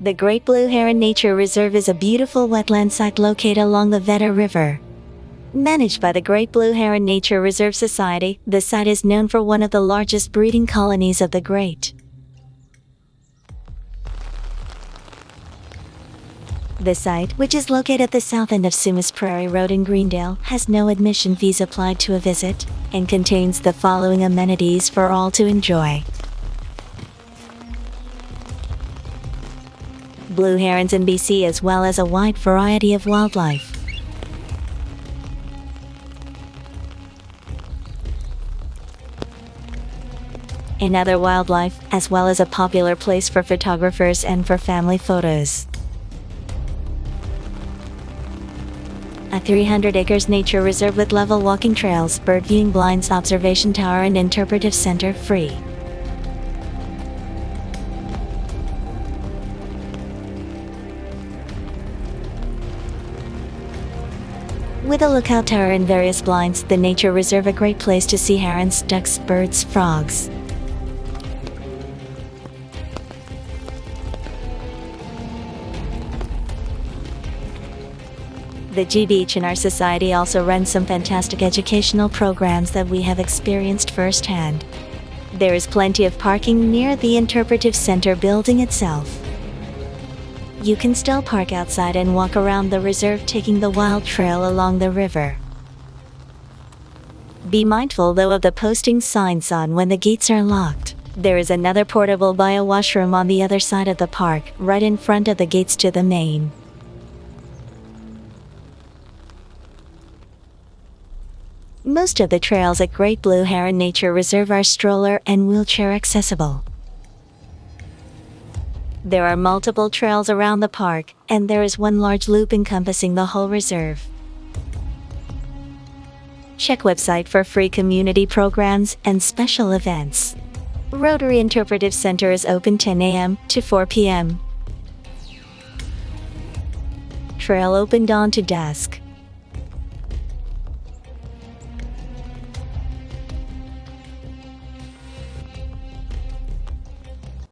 The Great Blue Heron Nature Reserve is a beautiful wetland site located along the Veta River. Managed by the Great Blue Heron Nature Reserve Society, the site is known for one of the largest breeding colonies of the great. The site, which is located at the south end of Sumas Prairie Road in Greendale, has no admission fees applied to a visit, and contains the following amenities for all to enjoy. Blue herons in BC, as well as a wide variety of wildlife. And other wildlife, as well as a popular place for photographers and for family photos. A 300 acres nature reserve with level walking trails, bird viewing blinds, observation tower and interpretive center free. With a lookout tower and various blinds, the nature reserve a great place to see herons, ducks, birds, frogs. The G Beach in our society also runs some fantastic educational programs that we have experienced firsthand. There is plenty of parking near the interpretive center building itself. You can still park outside and walk around the reserve, taking the wild trail along the river. Be mindful though of the posting signs on when the gates are locked. There is another portable bio washroom on the other side of the park, right in front of the gates to the main. Most of the trails at Great Blue Heron Nature Reserve are stroller and wheelchair accessible. There are multiple trails around the park, and there is one large loop encompassing the whole reserve. Check website for free community programs and special events. Rotary Interpretive Center is open 10 a.m. to 4 p.m. Trail open dawn to dusk.